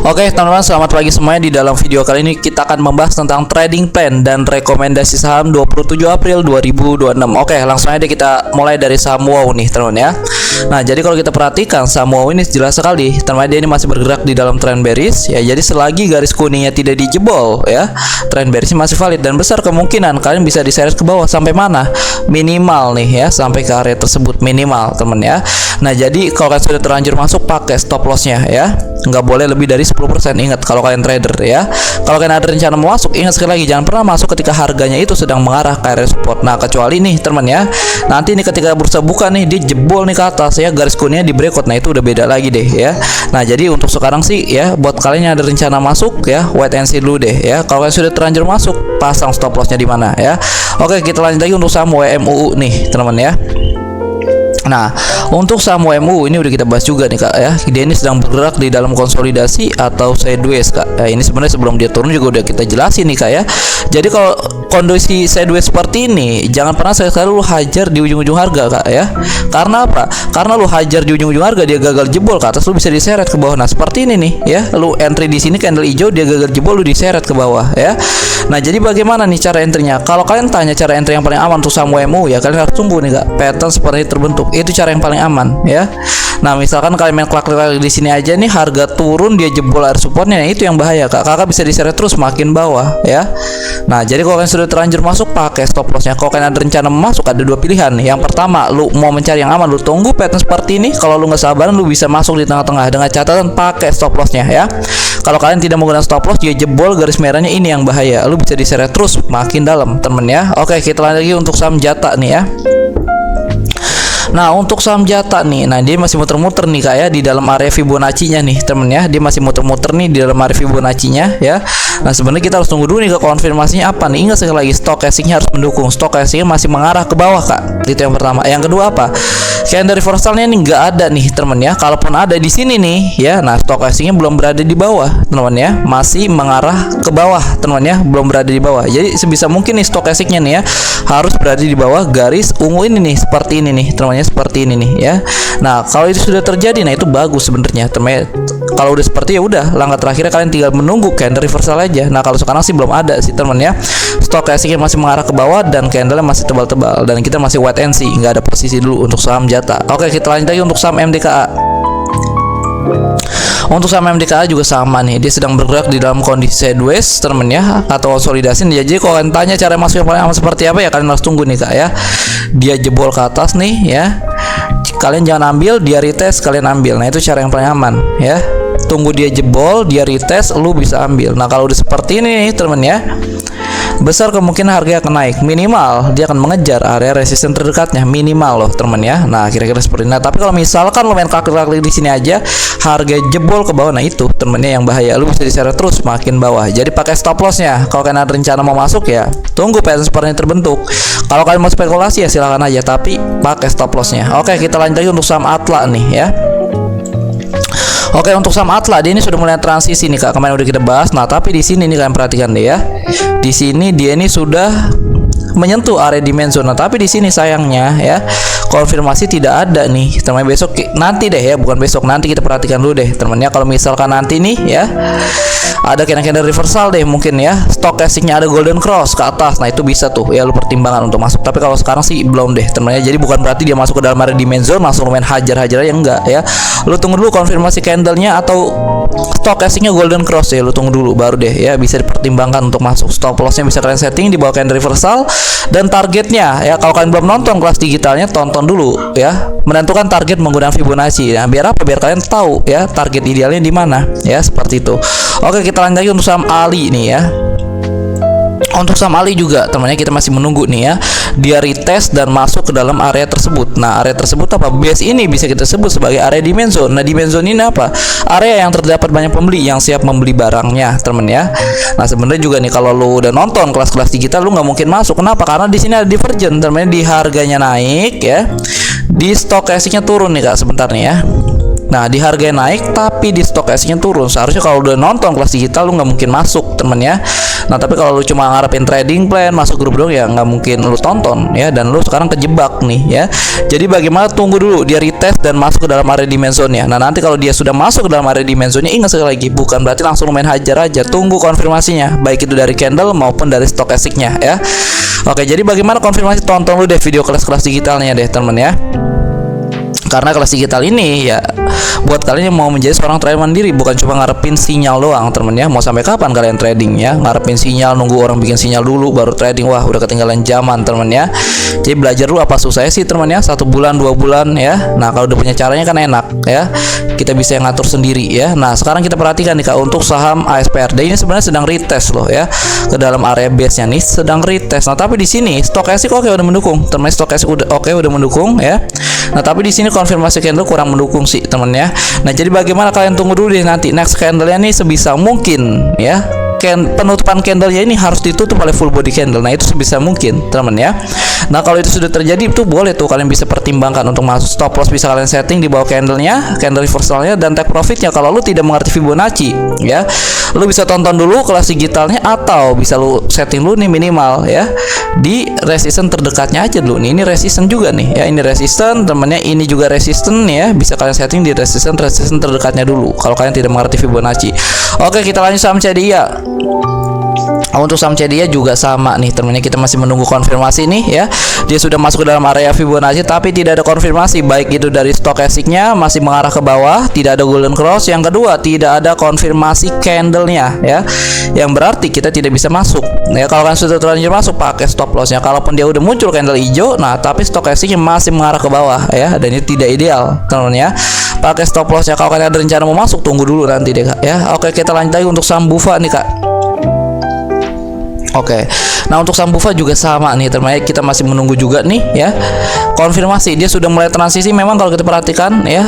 Oke teman-teman, selamat pagi semuanya. Di dalam video kali ini kita akan membahas tentang trading plan dan rekomendasi saham 27 April 2026. Oke, langsung aja kita mulai dari saham WOW nih teman-teman ya. Nah, jadi kalau kita perhatikan saham WOW ini jelas sekali teman-teman, dia ini masih bergerak di dalam trend bearish ya. Jadi selagi garis kuningnya tidak dijebol ya, trend bearish masih valid dan besar kemungkinan kalian bisa diseret ke bawah sampai mana? Minimal nih ya, sampai ke area tersebut minimal teman ya. Nah, jadi kalau kalian sudah terlanjur masuk, pakai stop lossnya ya. Nggak boleh lebih dari 10%. Ingat kalau kalian trader ya. Kalau kalian ada rencana mau masuk, ingat sekali lagi jangan pernah masuk ketika harganya itu sedang mengarah ke area support. Nah, kecuali nih teman ya, nanti nih ketika bursa buka nih dia jebol nih ke atas ya, garis kuningnya di breakout. Nah, itu udah beda lagi deh ya. Nah, jadi untuk sekarang sih ya, buat kalian yang ada rencana masuk ya, wait and see dulu deh ya. Kalau kalian sudah terlanjur masuk, pasang stop lossnya di mana ya. Oke, kita lanjut lagi untuk saham WMUU nih teman-teman ya. Nah, untuk saham WMU ini udah kita bahas juga nih kak ya. Dia ini sedang bergerak di dalam konsolidasi atau sideways kak. Nah, ini sebenarnya sebelum dia turun juga udah kita jelasin nih kak ya. Jadi kalau kondisi sideways seperti ini, jangan pernah sekali lu hajar di ujung-ujung harga kak ya. Karena apa? Karena lu hajar di ujung-ujung harga, dia gagal jebol ke atas, lu bisa diseret ke bawah. Nah, seperti ini nih ya. Lu entry di sini candle hijau, dia gagal jebol, lu diseret ke bawah ya. Nah, jadi bagaimana nih cara entry-nya? Kalau kalian tanya cara entry yang paling aman untuk saham WMU ya, kalian harus tunggu nih kak, pattern seperti ini terbentuk. Itu cara yang paling aman ya. Nah, misalkan kalian main klak-klak di sini aja nih, harga turun dia jebol area supportnya, nah itu yang bahaya kak. Kakak bisa diseret terus makin bawah ya. Nah, jadi kalau kalian sudah terlanjur masuk, pakai stop lossnya. Kalau kalian ada rencana masuk, ada dua pilihan. Yang pertama, lu mau mencari yang aman, lu tunggu pattern seperti ini. Kalau lu nggak sabaran, lu bisa masuk di tengah-tengah dengan catatan pakai stop lossnya ya. Kalau kalian tidak menggunakan stop loss, dia jebol garis merahnya, ini yang bahaya. Lu bisa diseret terus makin dalam temen ya. Oke, kita lanjut lagi untuk saham Jata nih ya. Nah, untuk saham Jata nih, nah dia masih muter-muter nih kak ya di dalam area Fibonacci-nya nih temen ya. Dia masih muter-muter nih di dalam area Fibonacci-nya ya. Nah, sebenarnya kita harus tunggu dulu nih ke konfirmasinya apa nih. Ingat sekali lagi, stochastic-nya harus mendukung. Stochastic-nya masih mengarah ke bawah kak. Itu yang pertama. Yang kedua apa? Candle reversalnya nih nggak ada nih temen ya. Kalaupun ada di sini nih ya, nah stochastic-nya belum berada di bawah teman ya. Masih mengarah ke bawah teman ya, belum berada di bawah. Jadi sebisa mungkin nih stochastic-nya nih ya harus berada di bawah garis ungu ini nih, seperti ini nih teman ya, seperti ini nih ya. Nah, kalau itu sudah terjadi, nah itu bagus sebenarnya teman. Kalau udah seperti ya udah, langkah terakhirnya kalian tinggal menunggu candle reversal aja. Nah, kalau sekarang sih belum ada sih teman ya. Stochastic-nya masih mengarah ke bawah dan candle-nya masih tebal-tebal dan kita masih wait and see, nggak ada posisi dulu untuk saham Jata. Oke, kita lanjut lagi untuk saham MDKA. Untuk saham MDKA juga sama nih, dia sedang bergerak di dalam kondisi sideways temen ya, atau konsolidasi. Jadi kalau kalian tanya cara masuk yang paling aman seperti apa ya, kalian harus tunggu nih kak ya. Dia jebol ke atas nih ya, kalian jangan ambil, dia retest kalian ambil. Nah, itu cara yang paling aman ya. Tunggu dia jebol, dia retest, lu bisa ambil. Nah, kalau udah seperti ini nih temen ya, besar kemungkinan harga akan naik. Minimal dia akan mengejar area resisten terdekatnya, minimal loh teman ya. Nah, kira-kira seperti ini. Nah, tapi kalau misalkan lo main klik-klik di sini aja, harga jebol ke bawah, nah itu temennya yang bahaya. Lu bisa diseret terus makin bawah. Jadi pakai stop lossnya. Kalau kalian ada rencana mau masuk ya, tunggu pattern seperti ini terbentuk. Kalau kalian mau spekulasi ya silakan aja, tapi pakai stop lossnya. Oke, kita lanjut lagi untuk saham Atla nih ya. Oke, untuk saham Atla, dia ini sudah mulai transisi nih kak, kemarin udah kita bahas. Nah, tapi di sini nih kalian perhatikan deh ya. Di sini dia ini sudah menyentuh area demand zone. Nah, tapi di sini sayangnya ya, konfirmasi tidak ada nih. Teman besok nanti deh ya, bukan besok, nanti kita perhatikan dulu deh temennya. Kalau misalkan nanti nih ya, ada candle reversal deh mungkin ya, stochastic-nya ada golden cross ke atas, nah itu bisa tuh ya lu pertimbangan untuk masuk. Tapi kalau sekarang sih belum deh temennya. Jadi bukan berarti dia masuk ke dalam area demand zone langsung main hajar-hajar aja, enggak ya. Lu tunggu dulu konfirmasi candlenya atau stochastic-nya golden cross ya, lu tunggu dulu baru deh ya bisa dipertimbangkan untuk masuk. Stop loss-nya bisa kalian setting di bawah candle reversal. Dan targetnya ya, kalau kalian belum nonton kelas digitalnya, tonton dulu ya, menentukan target menggunakan Fibonacci. Nah, biar apa? Biar kalian tahu ya target idealnya di mana ya, seperti itu. Oke, kita lanjut lagi untuk saham Ali nih ya. Untuk saham Ali juga temannya kita masih menunggu nih ya, dia retest dan masuk ke dalam area tersebut. Nah, area tersebut apa? Base ini bisa kita sebut sebagai area demand zone. Nah, demand zone ini apa? Area yang terdapat banyak pembeli yang siap membeli barangnya temen ya. Nah, sebenarnya juga nih kalau lu udah nonton kelas-kelas digital, lu nggak mungkin masuk. Kenapa? Karena di sini ada divergent temennya, di harganya naik ya, di stochastic-nya turun nih kak sebentar nih ya. Nah, di harga naik tapi di stokastiknya turun. Seharusnya kalau udah nonton kelas digital lu nggak mungkin masuk, temen ya. Nah, tapi kalau lu cuma ngarepin trading plan, masuk grup dong, ya nggak mungkin lu tonton ya. Dan lu sekarang kejebak nih ya. Jadi bagaimana, tunggu dulu dia retest dan masuk ke dalam area demand zone-nya. Nah, nanti kalau dia sudah masuk ke dalam area demand zone-nya, ingat sekali lagi, bukan berarti langsung lu main hajar aja. Tunggu konfirmasinya, baik itu dari candle maupun dari stokastiknya ya. Oke, jadi bagaimana konfirmasi? Tonton lu deh video kelas-kelas digitalnya deh, temen ya. Karena kelas digital ini ya buat kalian yang mau menjadi seorang trader mandiri, bukan cuma ngarepin sinyal doang, temen ya. Mau sampai kapan kalian trading ya? Ngarepin sinyal, nunggu orang bikin sinyal dulu baru trading. Wah, udah ketinggalan zaman, temen ya. Jadi belajar dulu apa susahnya sih, temen ya. 1 bulan 2 bulan ya. Nah, kalau udah punya caranya kan enak ya. Kita bisa yang ngatur sendiri ya. Nah, sekarang kita perhatikan nih Kak, untuk saham ASPRD ini sebenarnya sedang retest loh ya. Ke dalam area base-nya nih sedang retest. Nah, tapi di sini stokastik oke udah mendukung. Temen, stokastik udah mendukung ya. Nah, tapi di sini konfirmasi candle kurang mendukung sih, temen ya. Nah, jadi bagaimana, kalian tunggu dulu deh nanti next candle-nya nih sebisa mungkin ya. Penutupan candle-nya ini harus ditutup oleh full body candle. Nah, itu sebisa mungkin, teman ya. Nah, kalau itu sudah terjadi, itu boleh tuh kalian bisa pertimbangkan untuk masuk. Stop loss bisa kalian setting di bawah candle-nya, candle reversalnya, dan take profitnya. Kalau lu tidak mengerti Fibonacci ya, lu bisa tonton dulu kelas digitalnya, atau bisa lu setting dulu nih minimal ya di resistance terdekatnya aja dulu. Ini resistance juga nih ya, ini resistance, temennya, ini juga resistance ya. Bisa kalian setting di resistance terdekatnya dulu kalau kalian tidak mengerti Fibonacci. Oke, kita lanjut saham CDIA. Untuk saham CDIA juga sama nih, temennya, kita masih menunggu konfirmasi nih ya. Dia sudah masuk ke dalam area Fibonacci tapi tidak ada konfirmasi, baik itu dari stokastiknya masih mengarah ke bawah, tidak ada golden cross. Yang kedua, tidak ada konfirmasi candlenya ya, yang berarti kita tidak bisa masuk ya. Kalau kan sudah terlanjur masuk, pakai stop lossnya. Kalaupun dia udah muncul candle hijau, nah tapi stokastiknya masih mengarah ke bawah ya, dan ini tidak ideal, teman-teman ya. Pakai stop lossnya. Kalau kalian ada rencana mau masuk, tunggu dulu nanti deh Kak ya. Oke, kita lanjut lagi untuk saham Bufa nih Kak. Oke, nah untuk saham Bufa juga sama nih, teman-teman, kita masih menunggu juga nih ya konfirmasi. Dia sudah mulai transisi, memang kalau kita perhatikan ya,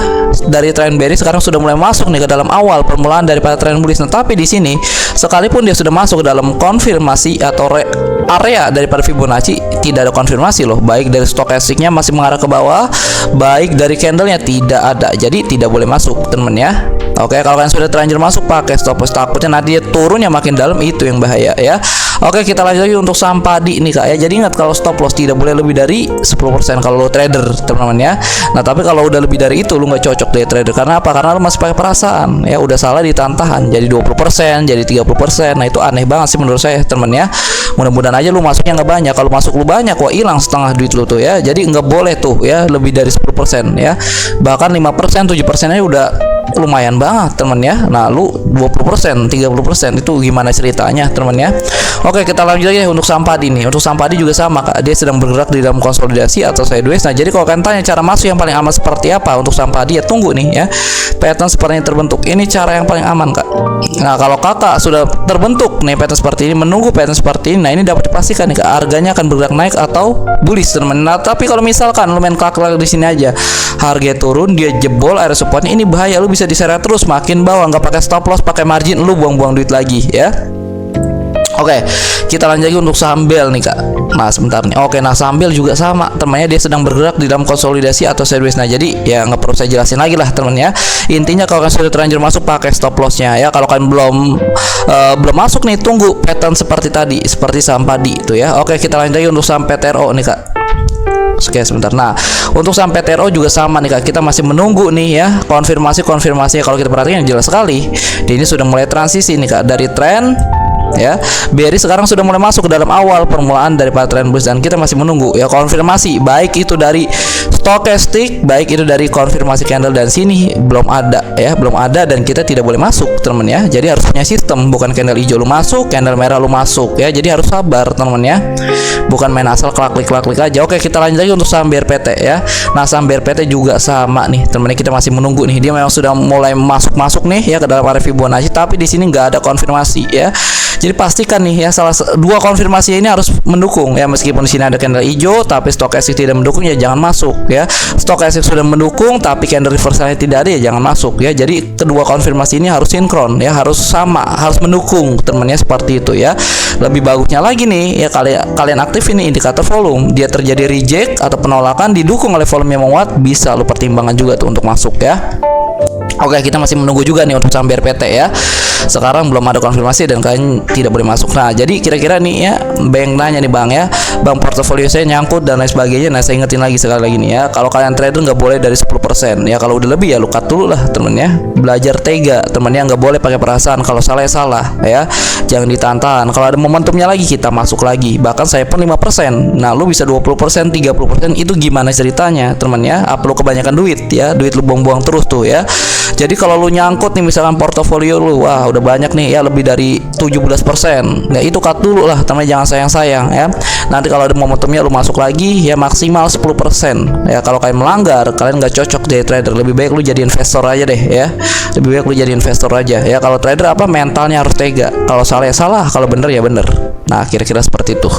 dari trend bearish sekarang sudah mulai masuk nih ke dalam awal permulaan daripada trend bullish. Nah, tapi di sini sekalipun dia sudah masuk ke dalam konfirmasi atau area daripada Fibonacci, tidak ada konfirmasi loh, baik dari stokastiknya masih mengarah ke bawah, baik dari candlenya tidak ada, jadi tidak boleh masuk, teman-teman ya. Oke, kalau kalian sudah terlanjur masuk, pakai stop loss, takutnya nanti dia turunnya makin dalam, itu yang bahaya ya. Oke, kita lanjut lagi untuk saham padi nih Kak ya. Jadi ingat, kalau stop loss tidak boleh lebih dari 10% kalau lo trader, teman-teman ya. Nah, tapi kalau udah lebih dari itu, lu nggak cocok deh trader. Karena apa? Karena lu masih pakai perasaan ya. Udah salah ditahan-tahan jadi 20%, jadi 30%. Nah, itu aneh banget sih menurut saya, teman ya. Mudah-mudahan aja lu masuknya nggak banyak. Kalau masuk lu banyak, wah hilang setengah duit lu tuh ya. Jadi nggak boleh tuh ya lebih dari 10% ya. Bahkan 5%, 7%-nya udah lumayan banget, teman ya. Nah, lu 20%, 30% itu gimana ceritanya, teman ya. Oke, kita lanjut lagi untuk saham padi nih. Untuk saham padi juga sama Kak. Dia sedang bergerak di dalam konsolidasi atau sideways. Nah, jadi kalau kalian tanya cara masuk yang paling aman seperti apa untuk saham padi, ya tunggu nih ya. Pattern seperti ini terbentuk. Ini cara yang paling aman Kak. Nah, kalau Kakak sudah terbentuk nih pattern seperti ini, menunggu pattern seperti ini, nah ini dapat dipastikan nih Kak, harganya akan bergerak naik atau bullish, teman. Nah, tapi kalau misalkan lu main klak-klak di sini aja, harga turun, dia jebol area supportnya, ini bahaya. Lu bisa diseret terus makin bawah, nggak pakai stop loss, pakai margin, lu buang-buang duit lagi ya. Oke, kita lanjut lagi untuk saham BEL nih Kak. Nah, sebentar nih. Oke, nah saham BEL juga sama, temannya, dia sedang bergerak di dalam konsolidasi atau sideways. Nah, jadi ya nggak perlu saya jelasin lagi lah, temennya. Intinya kalau kalian sudah terlanjur masuk, pakai stop lossnya ya. Kalau kalian belum masuk nih, tunggu pattern seperti tadi, seperti saham padi itu ya. Oke, kita lanjut lagi untuk saham PTRO nih Kak. Oke, sebentar. Nah, untuk saham PTRO juga sama nih Kak. Kita masih menunggu nih ya konfirmasinya. Kalau kita perhatikan jelas sekali, dia ini sudah mulai transisi nih Kak dari tren ya. BRI sekarang sudah mulai masuk ke dalam awal permulaan daripada trend bullish, dan kita masih menunggu ya konfirmasi, baik itu dari stokastik, baik itu dari konfirmasi candle, dan sini belum ada ya, belum ada, dan kita tidak boleh masuk, teman ya. Jadi harus punya sistem, bukan candle hijau lu masuk, candle merah lu masuk ya. Jadi harus sabar, teman ya. Bukan main asal klik aja. Oke, kita lanjut lagi untuk saham BRPT ya. Nah, saham BRPT juga sama nih, teman, kita masih menunggu nih. Dia memang sudah mulai masuk nih ya ke dalam area Fibonacci, tapi di sini nggak ada konfirmasi ya. Jadi pastikan nih ya, dua konfirmasi ini harus mendukung ya. Meskipun di sini ada candle hijau tapi stokastik tidak mendukung, ya jangan masuk ya. Stokastik sudah mendukung tapi candle reversalnya tidak ada, ya jangan masuk ya. Jadi kedua konfirmasi ini harus sinkron ya, harus sama, harus mendukung, temennya, seperti itu ya. Lebih bagusnya lagi nih ya, kalian aktif ini indikator volume, dia terjadi reject atau penolakan didukung oleh volume yang menguat, bisa lo pertimbangkan juga tuh untuk masuk ya. Oke, kita masih menunggu juga nih untuk saham BRPT ya. Sekarang belum ada konfirmasi dan kalian tidak boleh masuk. Nah, jadi kira-kira nih ya, bank nanya nih bang ya, bang portofolio saya nyangkut dan lain sebagainya. Nah, saya ingetin lagi sekali lagi nih ya, kalau kalian trader nggak boleh dari 10% ya. Kalau udah lebih ya lu cut dulu lah temen ya. Belajar tega temen ya, nggak boleh pakai perasaan. Kalau salah ya salah ya, jangan ditahan. Kalau ada momentumnya lagi kita masuk lagi. Bahkan saya pun 5%. Nah, lu bisa 20%, 30%, itu gimana ceritanya temen ya? Apa lu kebanyakan duit ya? Duit lu buang-buang terus tuh ya. Jadi kalau lu nyangkut nih misalkan portofolio lu, wah udah banyak nih ya, lebih dari 17%. Nah, itu cut dulu lah, teman, jangan sayang-sayang ya. Nanti kalau ada momentumnya lu masuk lagi ya, maksimal 10%. Ya, kalau kalian melanggar, kalian nggak cocok jadi trader. Lebih baik lu jadi investor aja deh ya. Lebih baik lu jadi investor aja ya. Kalau trader apa, mentalnya harus tega. Kalau salah ya salah, kalau bener ya bener. Nah, kira-kira seperti itu.